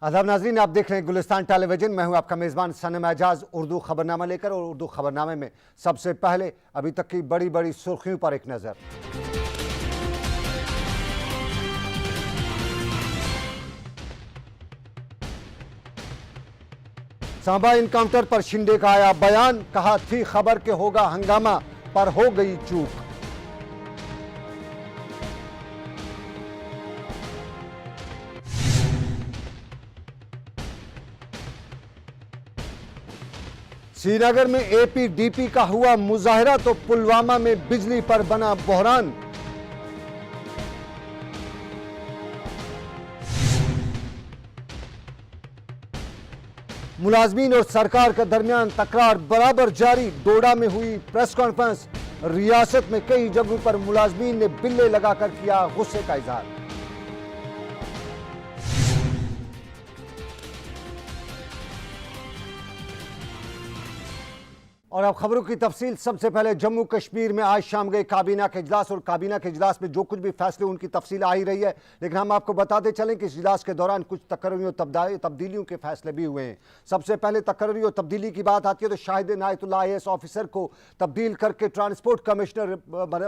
आदाब नाज़रीन, आप देख रहे हैं गुलिस्तान टेलीविजन। मैं हूं आपका मेज़बान सनम एजाज उर्दू खबरनामा लेकर। और उर्दू खबरनामे में सबसे पहले अभी तक की बड़ी बड़ी सुर्खियों पर एक नज़र। सांबा इनकाउंटर पर शिंदे का आया बयान, कहा थी खबर के होगा हंगामा पर हो गई चूक। श्रीनगर में एपीडीपी का हुआ मुजाहिरा तो पुलवामा में बिजली पर बना बहरान। मुलाजमीन और सरकार के दरमियान तकरार बराबर जारी। डोडा में हुई प्रेस कॉन्फ्रेंस। रियासत में कई जगहों पर मुलाजमीन ने बिल्ले लगाकर किया गुस्से का इजहार। और अब खबरों की तफसील। सबसे पहले जम्मू कश्मीर में आज शाम गए काबीना के इजलास, और काबीना के इजलास में जो कुछ भी फैसले उनकी तफसील आ ही रही है, लेकिन हम आपको बताते चलें कि इस इजलास के दौरान कुछ तकर्रियों तब्दीलियों के फैसले भी हुए हैं। सबसे पहले तकर्री और तब्दीली की बात आती है तो शाहिद नायतुल्लाह IAS ऑफिसर को तब्दील करके ट्रांसपोर्ट कमिश्नर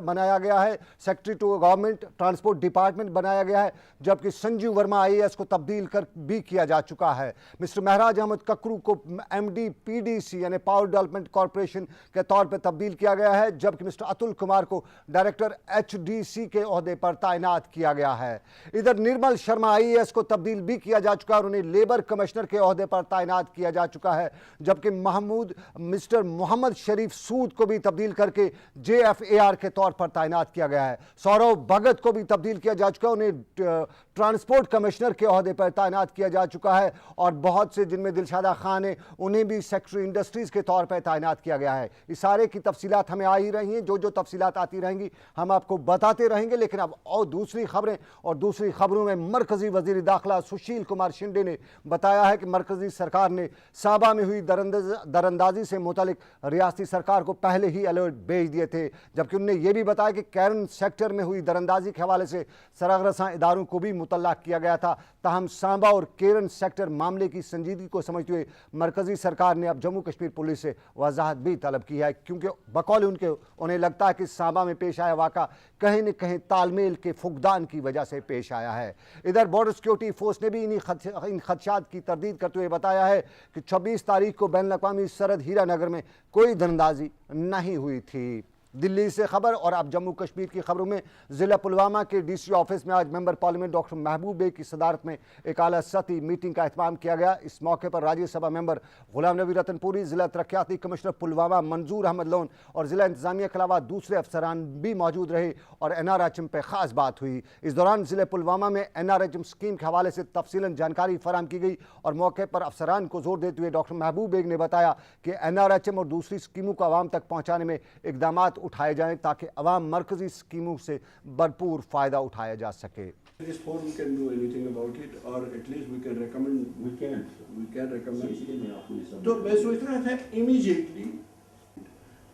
बनाया गया है। Secretary to government transport department बनाया गया है, जबकि संजीव वर्मा IAS को तब्दील कर भी किया जा चुका है। मिस्टर महराज अहमद ककरू को MD PDC यानी पावर डेवलपमेंट के तौर पर तब्दील किया गया है, जबकि मिस्टर अतुल कुमार को डायरेक्टर HDC के ओहदे पर तैनात किया गया है। इधर निर्मल शर्मा IAS को तब्दील भी किया जा चुका है और उन्हें लेबर कमिश्नर के ओहदे पर तैनात किया जा चुका है, जबकि मिस्टर मोहम्मद शरीफ सूद को भी तब्दील करके JFAR के तौर पर तैनात किया गया है। सौरव भगत को भी तब्दील किया जा चुका है, उन्हें ट्रांसपोर्ट कमिश्नर के ओहदे पर तैनात किया जा चुका है। और बहुत से जिनमें दिलशादा खान है उन्हें भी सेक्रेटरी इंडस्ट्रीज के तौर पर तैनात किया गया है। इस सारे की तफसीलात हमें आ ही रही हैं, जो तफसीलात आती रहेंगी हम आपको बताते रहेंगे। लेकिन अब और दूसरी खबरें, और दूसरी खबरों में मरकजी वजीर दाखिला सुशील कुमार शिंदे ने बताया है कि मरकजी सरकार ने सांबा में हुई दरअंदाजी से मुतालिक रियासती सरकार को पहले ही अलर्ट भेज दिए थे, जबकि उन्होंने यह भी बताया कि कैरन सेक्टर में हुई दरअंदाजी के हवाले से सरगर्दा इदारों को भी मुतल्लक किया गया था। ताहम सांबा और कैरन सेक्टर मामले की संजीदगी को समझते हुए मरकजी सरकार ने अब जम्मू कश्मीर पुलिस से वजाहत भी तलब की है, क्योंकि बकौल उन्हें लगता है कि सांबा में पेश आया वाक़ा कहीं न कहीं तालमेल के फुकदान की वजह से पेश आया है। इधर बॉर्डर सिक्योरिटी फोर्स ने भी इन खदशात की तरदीद करते हुए बताया है कि 26 तारीख को बैनुल अक़वामी सरहद हीरानगर में कोई दरअंदाजी नहीं हुई थी। दिल्ली से खबर। और अब जम्मू कश्मीर की खबरों में जिला पुलवामा के DC ऑफिस में आज मेंबर पार्लियामेंट डॉक्टर महबूब बेग की सदारत में एक आला सतही मीटिंग का एहतमाम किया गया। इस मौके पर राज्यसभा मेंबर गुलाम नबी रतनपुरी, जिला तरक्याती कमिश्नर पुलवामा मंजूर अहमद लोन और जिला इंतजामिया के अलावा दूसरे अफसरान भी मौजूद रहे और NRHM पर खास बात हुई। इस दौरान जिले पुलवामा में NRHM स्कीम के हवाले से तफसीलन जानकारी फराहम की गई और मौके पर अफसरान को जोर देते हुए डॉक्टर महबूब बेग ने बताया कि NRHM और दूसरी स्कीमों को आवाम तक पहुँचाने में इकदाम उठाए जाएं ताकि अवाम मरकजी स्कीमों से भरपूर फायदा उठाया जा सके। This forum can do anything about it, or at least we can recommend. We can recommend. तो मैं सोच रहा था immediately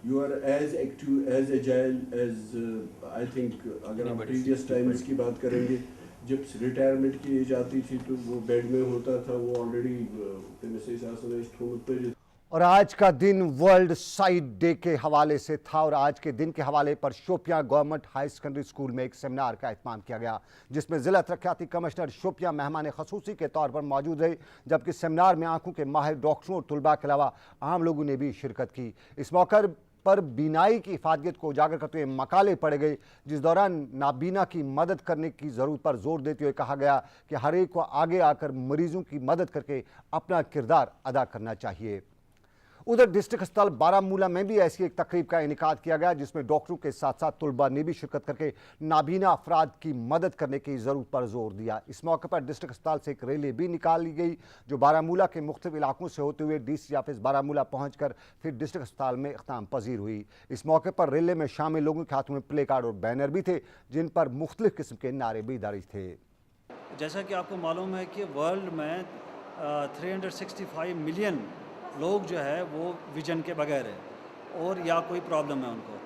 you are as active, as agile as I think अगर हम previous times की बात करेंगे जब रिटायरमेंट की एज आती थी तो वो बेड में होता था, वो ऑलरेडी। और आज का दिन वर्ल्ड साइट डे के हवाले से था और आज के दिन के हवाले पर Shopian government high secondary school में एक सेमिनार का एहतमाम किया गया, जिसमें जिला तरक्याती कमिश्नर शोपियां मेहमान खसूसी के तौर पर मौजूद रहे, जबकि सेमिनार में आंखों के माहिर डॉक्टरों और तुलबा के अलावा आम लोगों ने भी शिरकत की। इस मौके पर बीनाई की हिफाजत को उजागर करते हुए मकाले पढ़े गए, जिस दौरान नाबीना की मदद करने की ज़रूरत पर जोर देते हुए कहा गया कि हर एक को आगे आकर मरीजों की मदद करके अपना किरदार अदा करना चाहिए। उधर डिस्ट्रिक्ट अस्पताल बारामूला में भी ऐसी एक तकरीब का इनेकाद किया गया, जिसमें डॉक्टरों के साथ साथ तुलबा ने भी शिरकत करके नाबीना अफराद की मदद करने की ज़रूरत पर जोर दिया। इस मौके पर डिस्ट्रिक्ट अस्पताल से एक रैली भी निकाली गई, जो बारामूला के मुख्तलिफ इलाकों से होते हुए DC ऑफिस बारामूला पहुंचकर फिर डिस्ट्रिक्ट अस्पताल में इख्ताम पजीर हुई। इस मौके पर रैली में शामिल लोगों के हाथों में प्ले कार्ड और बैनर भी थे, जिन पर मुख्तलिफ किस्म के नारे भी दर्ज थे। जैसा कि आपको मालूम है कि वर्ल्ड में 365 मिलियन लोग जो है वो विजन के बगैर है और या कोई प्रॉब्लम है उनको,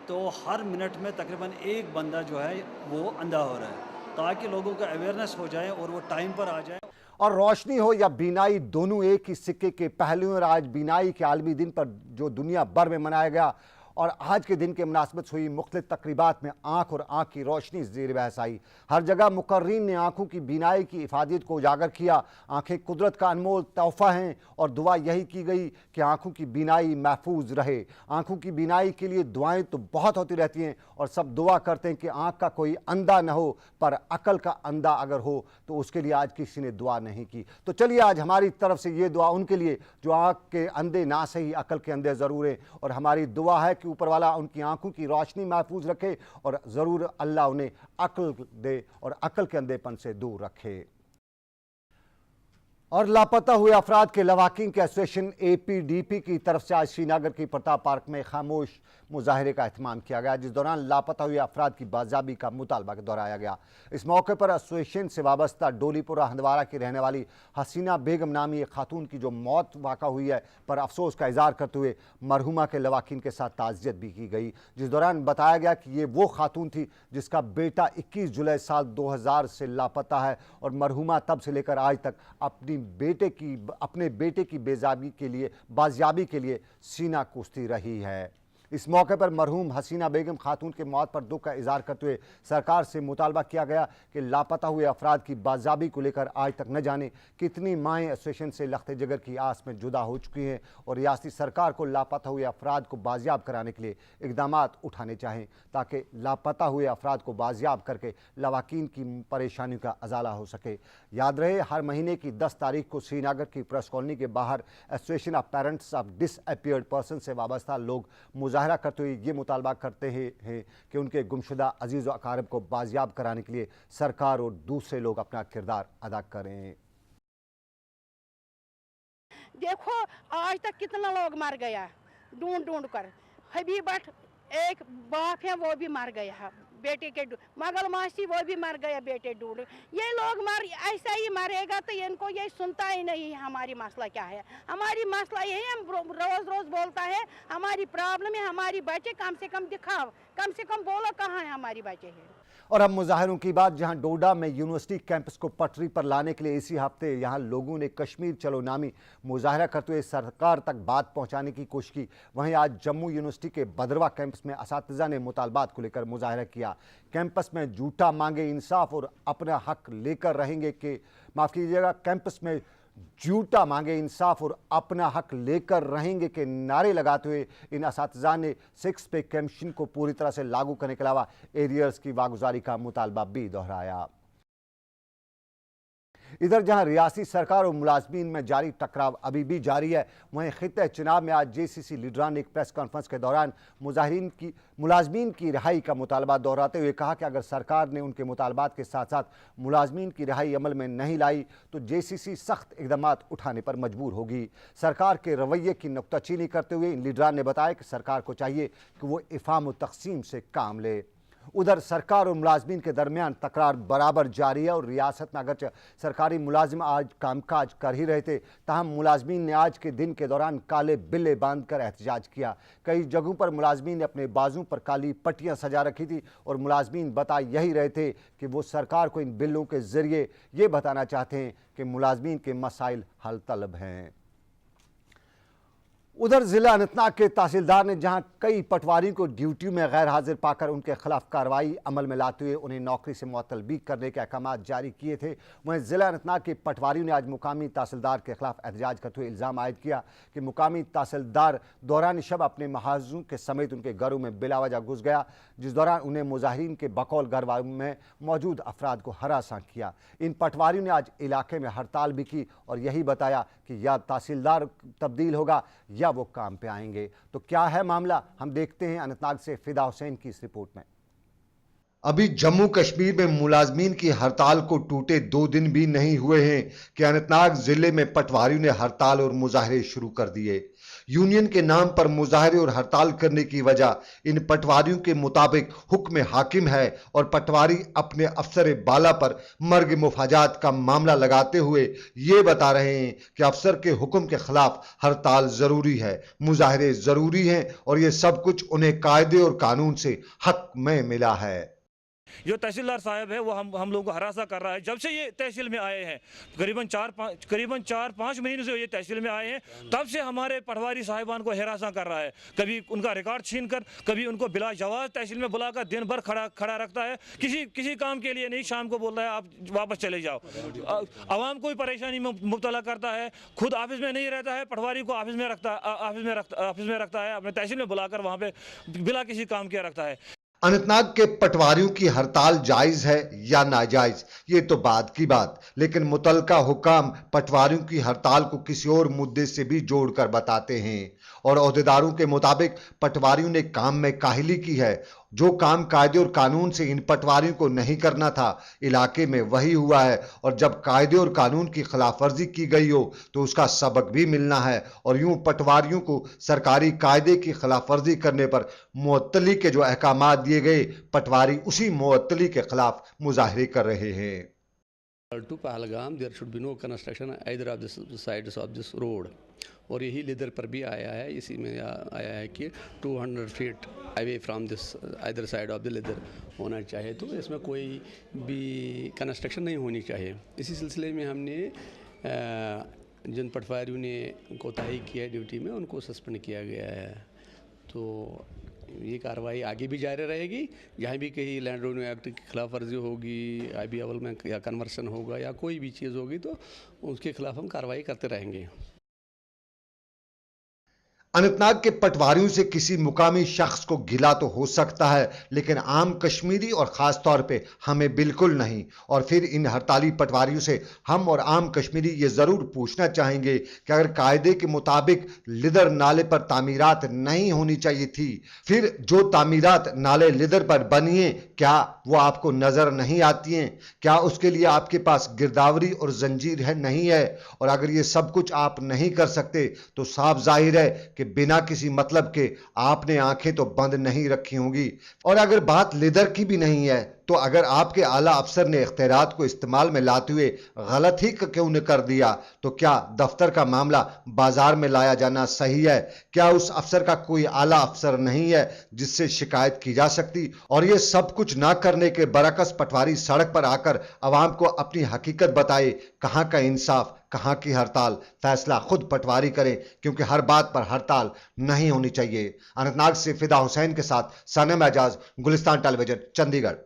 तो हर मिनट में तकरीबन एक बंदा जो है वो अंधा हो रहा है, ताकि लोगों का अवेयरनेस हो जाए और वो टाइम पर आ जाए। और रोशनी हो या बीनाई, दोनों एक ही सिक्के के पहलू हैं। और आज बीनाई के आलमी दिन पर जो दुनिया भर में मनाया गया और आज के दिन के मुनासबत हुई मुख्तलिफ तकरीबात में आँख और आँख की रोशनी ज़ेर बहस आई। हर जगह मुकर्रीन ने आँखों की बीनाई की इफादियत को उजागर किया। आँखें कुदरत का अनमोल तोहफ़ा हैं और दुआ यही की गई कि आँखों की बीनाई महफूज रहे। आँखों की बीनाई के लिए दुआएं तो बहुत होती रहती हैं और सब दुआ करते हैं कि आँख का कोई अंधा न हो, पर अकल का अंधा अगर हो तो उसके लिए आज किसी ने दुआ नहीं की। तो चलिए आज हमारी तरफ से ये दुआ उनके लिए जो आँख के अंधे ना सही अकल के अंधे ज़रूर हैं, और हमारी दुआ है कि ऊपर वाला उनकी आंखों की रोशनी महफूज रखे और ज़रूर अल्लाह उन्हें अक्ल दे और अक्ल के अंधेपन से दूर रखे। और लापता हुए अफराद के लवाकिन के एसोसिएशन APDP की तरफ से आज श्रीनगर की प्रताप पार्क में खामोश मुजाहरे का एहतमाम किया गया, जिस दौरान लापता हुए अफराद की बाज़ाबी का मुतालबा दोहराया गया। इस मौके पर एसोसिएशन से वाबस्ता डोलीपुरा हंदवारा की रहने वाली हसीना बेगम नामी एक खातून की जो मौत वाक़ा हुई है पर अफसोस का इज़हार करते हुए मरहुमा के लवाकिन के साथ ताज़ियत भी की गई, जिस दौरान बताया गया कि ये वो खातून थी जिसका बेटा 21 जुलाई साल 2000 से लापता है और मरहुमा तब से लेकर आज तक अपने बेटे की बाजियाबी के लिए सीना कुश्ती रही है। इस मौके पर मरहूम हसीना बेगम खातून के मौत पर दुख का इजहार करते हुए सरकार से मुतालबा किया गया कि लापता हुए अफराद की बाजियाबी को लेकर आज तक न जाने कितनी माएँ एसोसिएशन से लख्ते जिगर की आस में जुदा हो चुकी हैं और रियासती सरकार को लापता हुए अफराद को बाजियाब कराने के लिए इकदाम उठाने चाहें ताकि लापता हुए अफराद को बाजियाब करके लवाकिन की परेशानियों का अजाला हो सके। याद रहे, हर महीने की 10 तारीख को श्रीनगर की प्रेस कॉलोनी के बाहर association of parents of disappeared person से वाबस्ता लोग मुजाहरा करते हुए ये मुतालबा करते हैं कि उनके गुमशुदा अजीज़ व अकारिब को बाजियाब कराने के लिए सरकार और दूसरे लोग अपना किरदार अदा करें। देखो आज तक कितना लोग मर गया ढूंढ ढूंढ कर। हबीब भट्ट एक बाप है वो भी मर गया बेटे के मगल मासी वो भी मर गया बेटे ढूंढ। ये लोग ऐसा ही मरेगा तो इनको ये सुनता ही नहीं हमारी मसला क्या है। हमारी मसला यही हम रोज रोज बोलता है हमारी प्रॉब्लम है, हमारी बच्चे कम से कम दिखाओ, कम से कम बोलो कहाँ है हमारी बच्चे हैं। और अब मुजाहरों की बात, जहां डोडा में यूनिवर्सिटी कैंपस को पटरी पर लाने के लिए इसी हफ्ते यहां लोगों ने कश्मीर चलो नामी मुजाहरा करते हुए सरकार तक बात पहुंचाने की कोशिश की, वहीं आज जम्मू यूनिवर्सिटी के बदरवा कैंपस में असातिज़ा ने मुतालबात को लेकर मुजाहरा किया। कैंपस में झूठा मांगे इंसाफ और अपना हक लेकर रहेंगे के माफ़ कीजिएगा कैंपस में झूठा मांगे इंसाफ और अपना हक लेकर रहेंगे के नारे लगाते हुए इन असातिज़ा ने 6 पे कमीशन को पूरी तरह से लागू करने के अलावा एरियर्स की वागुजारी का मुतालबा भी दोहराया। इधर जहां रियासी सरकार और मुलाजमीन में जारी टकराव अभी भी जारी है, वहीं खित्ते चुनाव में आज JCC लीडरान ने एक प्रेस कॉन्फ्रेंस के दौरान मुलाजमीन की रिहाई का मुतालबा दोहराते हुए कहा कि अगर सरकार ने उनके मुतालबात के साथ साथ मुलाजमीन की रिहाई अमल में नहीं लाई तो JCC सख्त इकदाम उठाने पर मजबूर होगी। सरकार के रवैये की नुक्ताचीनी करते हुए इन लीडरान ने बताया कि सरकार को चाहिए कि वो इफ़ाम व तक़सीम से काम ले। उधर सरकार और मुलाजमीन के दरमियान तकरार बराबर जारी है और रियासत में अगरचे सरकारी मुलाजिम आज कामकाज कर ही रहे थे, ताहम मुलाजमीन ने आज के दिन के दौरान काले बिल्ले बांध कर एहतजाज किया। कई जगहों पर मुलाजमीन ने अपने बाजू पर काली पट्टियां सजा रखी थी और मुलाजमीन बता यही रहे थे कि वो सरकार को इन बिल्लों के ज़रिए ये बताना चाहते हैं कि मुलाजमीन के मसाइल हल तलब हैं। उधर जिला अनंतनाग के तहसीलदार ने जहां कई पटवारियों को ड्यूटी में गैर हाजिर पाकर उनके खिलाफ कार्रवाई अमल में लाते हुए उन्हें नौकरी से मुअत्तल भी करने के अहकाम जारी किए थे, वहीं जिला अनंतनाग के पटवारियों ने आज मुकामी तहसीलदार के खिलाफ एहतजाज करते हुए इल्ज़ाम आयद किया कि मुकामी तहसीलदार दौरान शब अपने महाजों के समेत उनके घरों में बिलावजह घुस गया, जिस दौरान उन्हें मुजाहिरीन के बकौल घर में मौजूद अफराद को हरासा किया। इन पटवारियों ने आज इलाके में हड़ताल भी की और यही बताया कि या तहसीलदार तब्दील होगा या वो काम पे आएंगे। तो क्या है मामला, हम देखते हैं अनंतनाग से फिदा हुसैन की इस रिपोर्ट में। अभी जम्मू कश्मीर में मुलाजमीन की हड़ताल को टूटे 2 दिन भी नहीं हुए हैं कि अनंतनाग जिले में पटवारियों ने हड़ताल और मुजाहरे शुरू कर दिए। यूनियन के नाम पर मुजाहरे और हड़ताल करने की वजह इन पटवारियों के मुताबिक हुक्म हाकिम है और पटवारी अपने अफसर बाला पर मर्ग मुफाजात का मामला लगाते हुए ये बता रहे हैं कि अफसर के हुक्म के खिलाफ हड़ताल जरूरी है, मुजाहरे जरूरी हैं और ये सब कुछ उन्हें कायदे और कानून से हक में मिला है। जो तहसीलदार साहब है वो हम लोगों को हरासा कर रहा है। जब से ये तहसील में आए हैं, करीबन 4-5 महीने से ये तहसील में आए हैं, तब से हमारे पटवारी साहिबान को हरासा कर रहा है। कभी उनका रिकॉर्ड छीन कर, कभी उनको बिला जवाब तहसील में बुलाकर दिन भर खड़ा रखता है। किसी काम के लिए नहीं, शाम को बोलता है आप वापस चले जाओ। आवाम को भी परेशानी में मुब्तला करता है, खुद ऑफिस में नहीं रहता है, पटवारी को ऑफिस में रखता है, अपने तहसील में बुलाकर वहाँ पे बिला किसी काम के रखता है। अनंतनाग के पटवारियों की हड़ताल जायज है या नाजायज, ये तो बाद की बात, लेकिन मुतलका हुकाम पटवारियों की हड़ताल को किसी और मुद्दे से भी जोड़कर बताते हैं और ओहदेदारों के मुताबिक पटवारियों ने काम में काहिली की है। जो काम कायदे और कानून से इन पटवारियों को नहीं करना था, इलाके में वही हुआ है और जब कायदे और कानून की खिलाफवर्जी की गई हो तो उसका सबक भी मिलना है और यूं पटवारियों को सरकारी कायदे की खिलाफवर्जी करने पर मुअत्तली के जो अहकाम दिए गए, पटवारी उसी मुअत्तली के खिलाफ मुजाहरे कर रहे हैं। To Pahalgam, there should be no construction either of the sides of this road. और यही लेदर पर भी आया है, इसी में आया है कि 200 feet away from this either side of the leather होना चाहिए, तो इसमें कोई भी कंस्ट्रक्शन नहीं होनी चाहिए। इसी सिलसिले में हमने जिन पटवारियों ने कोताही किया ड्यूटी में उनको सस्पेंड किया गया है। तो ये कार्रवाई आगे भी जारी रहेगी। जहाँ भी कहीं लैंड रेवेन्यू एक्ट की खिलाफ वर्जी होगी, IBAवल में या कन्वर्सन होगा या कोई भी चीज़ होगी तो उसके खिलाफ हम कार्रवाई करते रहेंगे। अनंतनाग के पटवारियों से किसी मुकामी शख्स को गिला तो हो सकता है, लेकिन आम कश्मीरी और ख़ास तौर पे हमें बिल्कुल नहीं। और फिर इन हड़ताली पटवारियों से हम और आम कश्मीरी ये ज़रूर पूछना चाहेंगे कि अगर कायदे के मुताबिक लिदर नाले पर तामीरात नहीं होनी चाहिए थी, फिर जो तामीरात नाले लिदर पर बनी हैं, क्या वो आपको नज़र नहीं आती हैं? क्या उसके लिए आपके पास गिरदावरी और जंजीर है नहीं है? और अगर ये सब कुछ आप नहीं कर सकते तो साफ जाहिर है कि बिना किसी मतलब के आपने आंखें तो बंद नहीं रखी होंगी। और अगर बात लेदर की भी नहीं है तो अगर आपके आला अफसर ने इख्तियारात को इस्तेमाल में लाते हुए गलत ही क्यों न कर दिया, तो क्या दफ्तर का मामला बाजार में लाया जाना सही है? क्या उस अफसर का कोई आला अफसर नहीं है जिससे शिकायत की जा सकती? और ये सब कुछ ना करने के बरअक्स पटवारी सड़क पर आकर अवाम को अपनी हकीकत बताए। कहां का इंसाफ, कहां की हड़ताल? फैसला खुद पटवारी करें, क्योंकि हर बात पर हड़ताल नहीं होनी चाहिए। अनंतनाग से फिदा हुसैन के साथ सनम एजाज, गुलिस्तान टेलीविजन, चंडीगढ़।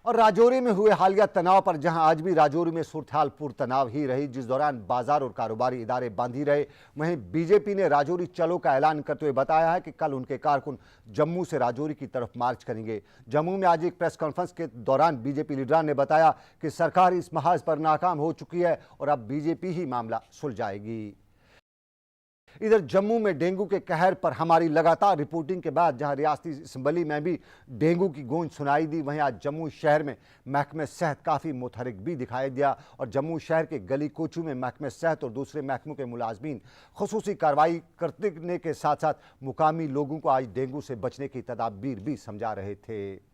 और राजौरी में हुए हालिया तनाव पर, जहां आज भी राजौरी में सूरत-ए-हाल पुरतनाव ही रही, जिस दौरान बाजार और कारोबारी इदारे बंद ही रहे, वहीं बीजेपी ने राजौरी चलो का ऐलान करते हुए बताया है कि कल उनके कारकुन जम्मू से राजौरी की तरफ मार्च करेंगे। जम्मू में आज एक प्रेस कॉन्फ्रेंस के दौरान बीजेपी लीडरान ने बताया कि सरकार इस महाज पर नाकाम हो चुकी है और अब बीजेपी ही मामला सुलझाएगी। इधर जम्मू में डेंगू के कहर पर हमारी लगातार रिपोर्टिंग के बाद जहां रियासती असम्बली में भी डेंगू की गूंज सुनाई दी, वहीं आज जम्मू शहर में महकमे सेहत काफ़ी मुतहरिक भी दिखाई दिया और जम्मू शहर के गली कोचों में महकमे सेहत और दूसरे महकमों के मुलाजमीन खुसूसी कार्रवाई करने के साथ साथ मुकामी लोगों को आज डेंगू से बचने की तदाबीर भी समझा रहे थे।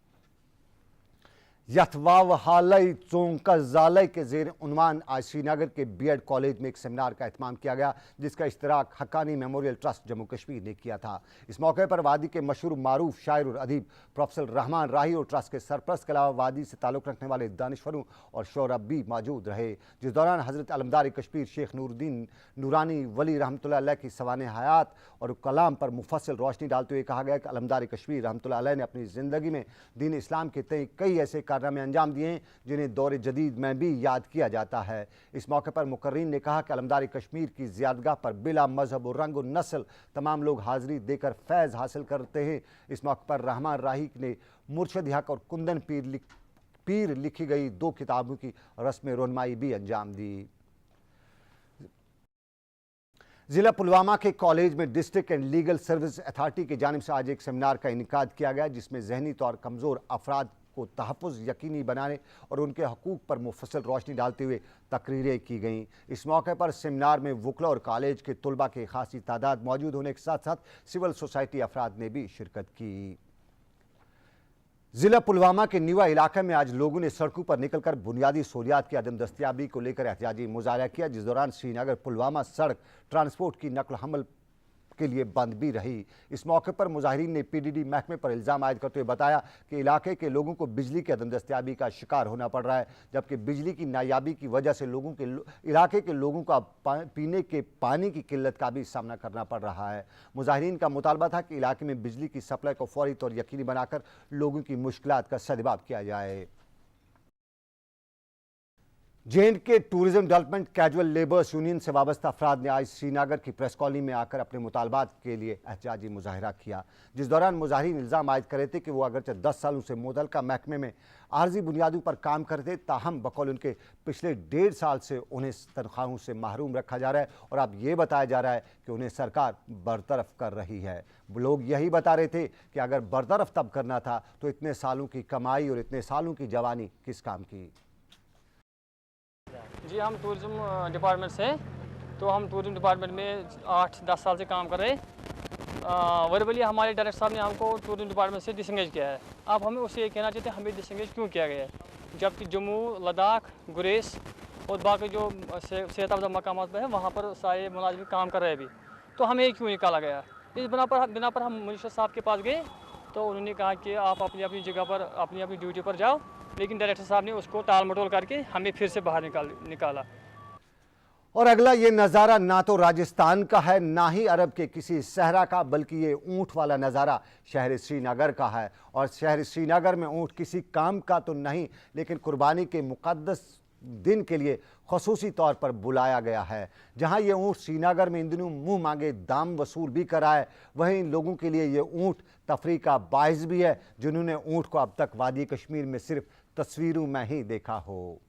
यथवाव हालई चौंका जालय के जेर उन्वान आज श्रीनगर के BEd कॉलेज में एक सेमिनार का एहतमाम किया गया, जिसका इश्तराक हक्कानी मेमोरियल ट्रस्ट जम्मू कश्मीर ने किया था। इस मौके पर वादी के मशहूर मारूफ शायर और अदीब प्रोफेसर रहमान राही और ट्रस्ट के सरपरस्त के अलावा वादी से ताल्लुक़ रखने वाले दानिशवरों और शोरा भी मौजूद रहे, जिस दौरान हज़रत अलमदार कश्मीर शेख नूरुद्दीन नूरानी वली रहमतुल्लाह अलैह की सवाने हयात और कलाम पर मुफस्सिल रोशनी डालते हुए कहा गया कि अलमदार कश्मीर रहमतुल्लाह अलैह ने अपनी ज़िंदगी में दीन इस्लाम के तय कई ऐसे कारनामे अंजाम दिए हैं जिन्हें दौर जदीद में भी याद किया जाता है। इस मौके पर मुकर्रीन ने कहा कि अलमदार कश्मीर की ज़ियादगाह पर बिला मजहब और रंग और नस्ल तमाम लोग हाज़िरी देकर फैज़ हासिल करते हैं। इस मौके पर रहमान राही ने मुर्शद हक और कुंदन पीर लिखी गई 2 किताबों की रस्म रोनमाई भी अंजाम दी। ज़िला पुलवामा के कॉलेज में district and legal service authority की जानिब से आज एक सेमिनार का इनेकाद किया गया, जिसमें ज़हनी तौर कमज़ोर अफराद को तहफ़्फ़ुज़ यकीनी बनाने और उनके हकूक़ पर मुफस्सिल रोशनी डालते हुए तकरीरें की गईं। इस मौके पर सेमिनार में वकला और कॉलेज के तलबा की खासी तादाद मौजूद होने के साथ साथ सिविल सोसाइटी अफराद ने भी शिरकत की। ज़िला पुलवामा के नीवा इलाके में आज लोगों ने सड़कों पर निकलकर बुनियादी सहूलियात की अदम दस्तियाबी को लेकर एहतजाजी मुजाहरा किया, जिस दौरान श्रीनगर पुलवामा सड़क ट्रांसपोर्ट की नकल हमल के लिए बंद भी रही। इस मौके पर मुजाहिरीन ने पीडीडी महकमे पर इल्ज़ाम आयद करते हुए बताया कि इलाके के लोगों को बिजली की अदम दस्तयाबी का शिकार होना पड़ रहा है, जबकि बिजली की नायाबी की वजह से इलाके के लोगों को पीने के पानी की किल्लत का भी सामना करना पड़ रहा है। मुजाहिरीन का मुतालबा था कि इलाके में बिजली की सप्लाई को फौरी तौर यकीनी बनाकर लोगों की मुश्किलात का सद्भाव किया जाए। J&K tourism development casual labours union से वाबस्ता अफराद ने आज श्रीनगर की प्रेस कॉलोनी में आकर अपने मुतालबात के लिए एहतजाजी मुजाहिरा किया, जिस दौरान मुजाहिरीन इल्ज़ाम आयद कर रहे थे कि वो अगरचे 10 सालों से मुतल्लिका महकमे में आर्जी बुनियादों पर काम करते, ताहम बकौल उनके पिछले 1.5 साल से उन्हें तनख्वाहों से महरूम रखा जा रहा है और अब ये बताया जा रहा है कि उन्हें सरकार बरतरफ कर रही है। लोग यही बता रहे थे कि अगर बरतरफ तब करना था तो इतने सालों की कमाई और इतने सालों की जवानी किस काम की। जी हम टूरिज़्म डिपार्टमेंट से, तो हम टूरिज़्म डिपार्टमेंट में 8-10 साल से काम कर रहे हैं। वर्बली हमारे डायरेक्टर साहब ने हमको टूरिज़्म डिपार्टमेंट से डिसंगेज किया है। अब हमें उससे ये कहना चाहते हैं हमें डिसंगेज क्यों किया गया है, जबकि जम्मू, लद्दाख, गुरेज और बाकी जो सेहतयाब मकामात पर है वहाँ पर सारे मुलाजिम काम कर रहे हैं अभी, तो हमें क्यों निकाला गया। इस बिना पर हम मिनिस्टर साहब के पास गए तो उन्होंने कहा कि आप अपनी अपनी जगह पर अपनी अपनी ड्यूटी पर जाओ, लेकिन डायरेक्टर साहब ने उसको टाल मटोल करके हमें फिर से बाहर निकाला। और अगला ये नज़ारा ना तो राजस्थान का है ना ही अरब के किसी सहरा का, बल्कि ये ऊँट वाला नज़ारा शहर श्रीनगर का है। और शहर श्रीनगर में ऊँट किसी काम का तो नहीं, लेकिन कुर्बानी के मुक़द्दस दिन के लिए ख़ुसूसी तौर पर बुलाया गया है। जहाँ ये ऊँट श्रीनगर में इन दिनों मुँह मांगे दाम वसूल भी करा है, वहीं इन लोगों के लिए ये ऊँट तफरीह का बाइस भी है, जिन्होंने ऊँट को अब तक वादी कश्मीर में सिर्फ तस्वीरों में ही देखा हो।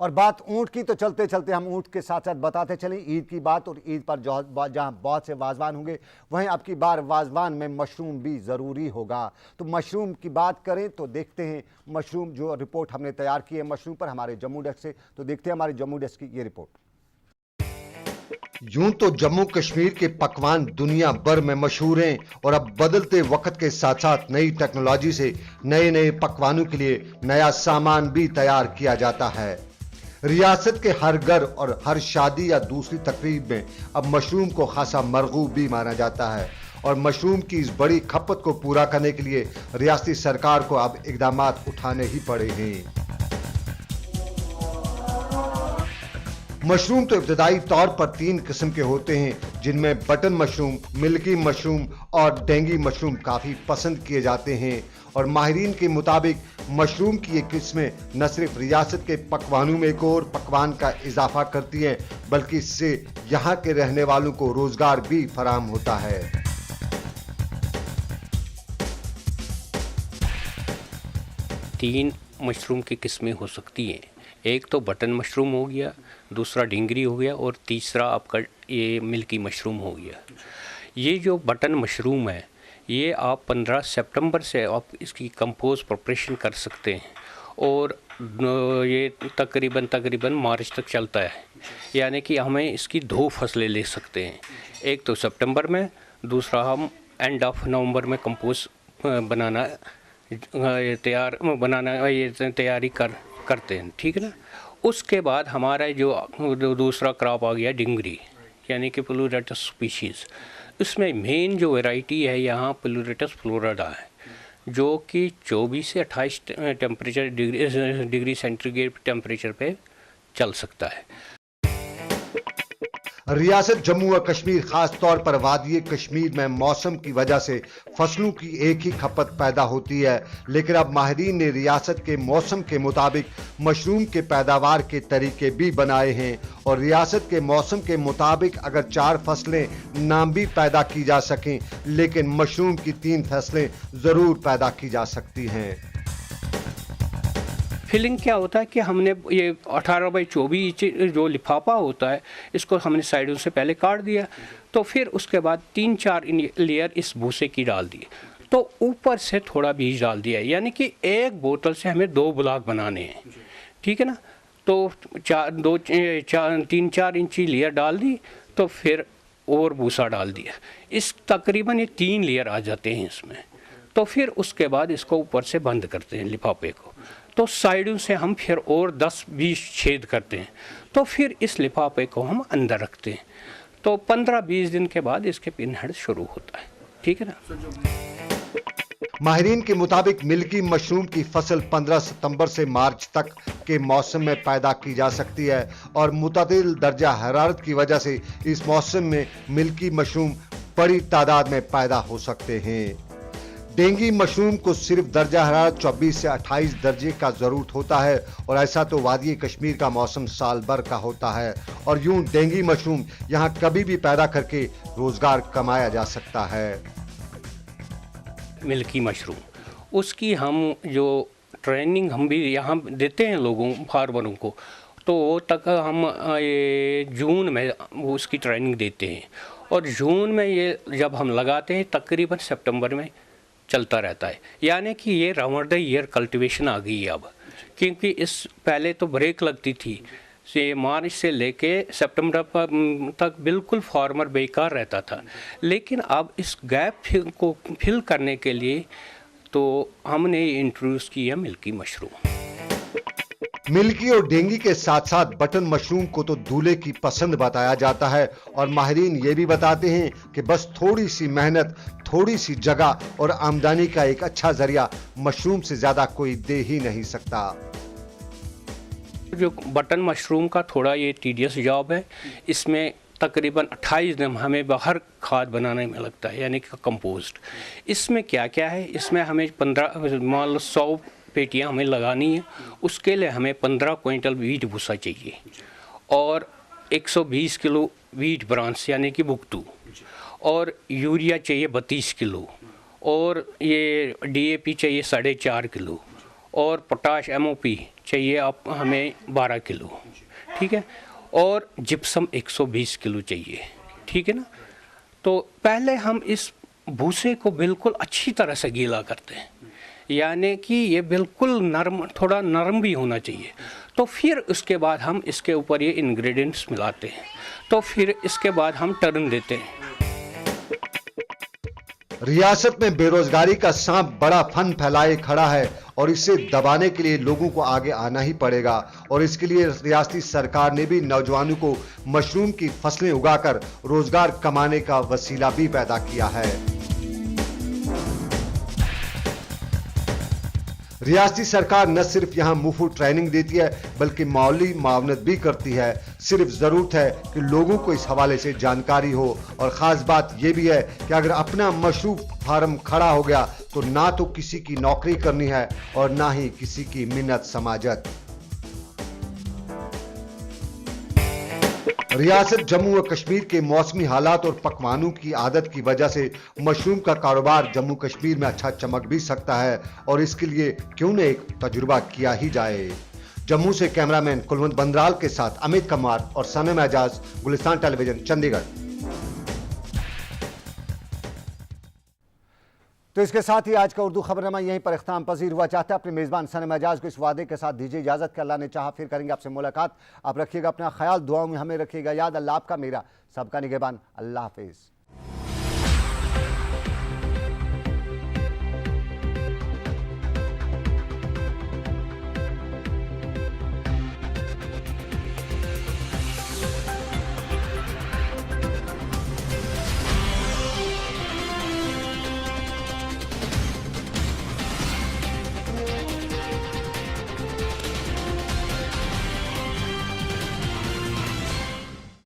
और बात ऊँट की, तो चलते चलते हम ऊँट के साथ साथ बताते चलें ईद की बात। और ईद पर जहाँ बहुत से वाजवान होंगे, वहीं अब की बार वाजवान में मशरूम भी ज़रूरी होगा। तो मशरूम की बात करें तो देखते हैं मशरूम, जो रिपोर्ट हमने तैयार की है मशरूम पर हमारे जम्मू डेस्क से, तो देखते हैं हमारे जम्मू डेस्क की ये रिपोर्ट। यूं तो जम्मू कश्मीर के पकवान दुनिया भर में मशहूर हैं और अब बदलते वक्त के साथ साथ नई टेक्नोलॉजी से नए नए पकवानों के लिए नया सामान भी तैयार किया जाता है। रियासत के हर घर और हर शादी या दूसरी तकरीब में अब मशरूम को खासा मरगूब भी माना जाता है और मशरूम की इस बड़ी खपत को पूरा करने के लिए रियासती सरकार को अब इक़दामात उठाने ही पड़े हैं। मशरूम तो इब्तदाई तौर पर 3 किस्म के होते हैं, जिनमें बटन मशरूम, मिल्की मशरूम और डेंगी मशरूम काफ़ी पसंद किए जाते हैं। और माहिरीन के मुताबिक मशरूम की ये किस्में न सिर्फ रियासत के पकवानों में एक और पकवान का इजाफा करती हैं, बल्कि इससे यहाँ के रहने वालों को रोजगार भी फराहम होता है। तीन मशरूम की किस्में हो सकती हैं। एक तो बटन मशरूम हो गया, दूसरा डिंगरी हो गया और तीसरा आपका ये मिल्की मशरूम हो गया। ये जो बटन मशरूम है, ये आप 15 सितंबर से आप इसकी कंपोज प्रिपरेशन कर सकते हैं और ये तकरीबन मार्च तक चलता है। यानी कि हमें इसकी 2 फसलें ले सकते हैं, एक तो सितंबर में, दूसरा हम एंड ऑफ नवंबर में कंपोज तैयारी करते हैं, ठीक है ना। उसके बाद हमारा जो दूसरा क्रॉप आ गया डिंगरी, यानी कि प्लूरेटस स्पीशीज़। इसमें मेन जो वैरायटी है यहाँ प्लूरेटस फ्लोरिडा है, जो कि 24 से 28 डिग्री सेंटीग्रेड टेम्परेचर पे चल सकता है। रियासत जम्मू और कश्मीर खास तौर पर वादी कश्मीर में मौसम की वजह से फसलों की एक ही खपत पैदा होती है, लेकिन अब माहिरीन ने रियासत के मौसम के मुताबिक मशरूम के पैदावार के तरीके भी बनाए हैं और रियासत के मौसम के मुताबिक अगर 4 फसलें ना भी पैदा की जा सकें, लेकिन मशरूम की 3 फसलें जरूर पैदा की जा सकती हैं। फिलिंग क्या होता है कि हमने ये 18x24 जो लिफाफा होता है, इसको हमने साइडों से पहले काट दिया, तो फिर उसके बाद 3-4 लेयर इस भूसे की डाल दी, तो ऊपर से थोड़ा बीज डाल दिया, यानी कि एक बोतल से हमें 2 ब्लॉक बनाने हैं, ठीक है ना। तो 3-4 इंची लेयर डाल दी, तो फिर और भूसा डाल दिया, इस तकरीबन ये 3 लेयर आ जाते हैं इसमें। तो फिर उसके बाद इसको ऊपर से बंद करते हैं लिफाफे को, तो साइडों से हम फिर और 10-20 छेद करते हैं, तो फिर इस लिफाफे को हम अंदर रखते हैं। तो 15-20 दिन के बाद इसके पिनहेड शुरू होता है। ठीक है ना। माहिरीन के मुताबिक मिल्की मशरूम की फसल 15 सितंबर से मार्च तक के मौसम में पैदा की जा सकती है और मुतदिल दर्जा हरारत की वजह से इस मौसम में मिल्की मशरूम बड़ी तादाद में पैदा हो सकते हैं। डेंगी मशरूम को सिर्फ दर्जा हरारत 24 से 28 दर्जे का जरूरत होता है और ऐसा तो वादी कश्मीर का मौसम साल भर का होता है और यूं डेंगी मशरूम यहां कभी भी पैदा करके रोजगार कमाया जा सकता है। मिल्की मशरूम, उसकी हम जो ट्रेनिंग हम भी यहाँ देते हैं लोगों फार्मरों को, तो तक हम ये जून में उसकी ट्रेनिंग देते हैं और जून में ये जब हम लगाते हैं तकरीबन सितंबर में चलता रहता है। यानी कि ये राउंड द ईयर कल्टीवेशन आ गई है अब, क्योंकि इस पहले तो ब्रेक लगती थी से मार्च से लेके सितंबर तक बिल्कुल फार्मर बेकार रहता था, लेकिन अब इस गैप को फिल करने के लिए तो हमने इंट्रोड्यूस किया मिल्की मशरूम। मिल्की और डेंगी के साथ साथ बटन मशरूम को तो दूल्हे की पसंद बताया जाता है और माहिरीन ये भी बताते हैं कि बस थोड़ी सी मेहनत, थोड़ी सी जगह और आमदनी का एक अच्छा जरिया मशरूम से ज्यादा कोई दे ही नहीं सकता। जो बटन मशरूम का थोड़ा ये टीडियस जॉब है, इसमें तकरीबन 28 दिन हमें बाहर खाद बनाने में लगता है, यानी कि कंपोस्ट। इसमें क्या क्या है, इसमें हमें 15 मान लो 100 पेटियाँ हमें लगानी है, उसके लिए हमें 15 क्विंटल वीट भूसा चाहिए और 120 किलो वीट ब्रांच यानी कि बुकटू, और यूरिया चाहिए 32 किलो, और ये DAP चाहिए 4.5 किलो, और पोटाश MOP चाहिए आप हमें 12 किलो। ठीक है, और जिप्सम 120 किलो चाहिए। ठीक है ना। तो पहले हम इस भूसे को बिल्कुल अच्छी तरह से गीला करते हैं, यानी कि ये बिल्कुल नरम, थोड़ा नरम भी होना चाहिए। तो फिर उसके बाद हम इसके ऊपर ये इंग्रेडिएंट्स मिलाते हैं, तो फिर इसके बाद हम टर्न देते हैं। रियासत में बेरोजगारी का सांप बड़ा फन फैलाए खड़ा है और इसे दबाने के लिए लोगों को आगे आना ही पड़ेगा और इसके लिए रियासती सरकार ने भी नौजवानों को मशरूम की फसलें उगाकर रोजगार कमाने का वसीला भी पैदा किया है। रियासती सरकार न सिर्फ यहां मुफ्त ट्रेनिंग देती है बल्कि माली मावनत भी करती है। सिर्फ जरूरत है कि लोगों को इस हवाले से जानकारी हो और खास बात यह भी है कि अगर अपना मशरूम फार्म खड़ा हो गया तो ना तो किसी की नौकरी करनी है और ना ही किसी की मिन्नत समाजत। रियासत जम्मू व कश्मीर के मौसमी हालात और पकवानों की आदत की वजह से मशरूम का कारोबार जम्मू कश्मीर में अच्छा चमक भी सकता है और इसके लिए क्यों न एक तजुर्बा किया ही जाए। जम्मू से कैमरामैन कुलवंत बंदराल के साथ अमित कुमार और सनम एजाज, गुलिस्तान टेलीविजन, चंडीगढ़। तो इसके साथ ही आज का उर्दू खबरनामा यहीं पर इख्तिताम पजीर हुआ। चाहता है अपने मेज़बान सनम एजाज को इस वादे के साथ दीजिए इजाज़त कि अल्लाह ने चाहा फिर करेंगे आपसे मुलाकात। आप रखिएगा अपना ख्याल, दुआओं में हमें रखिएगा याद। अल्लाह आपका मेरा सबका निगहबान। अल्लाह हाफिज़।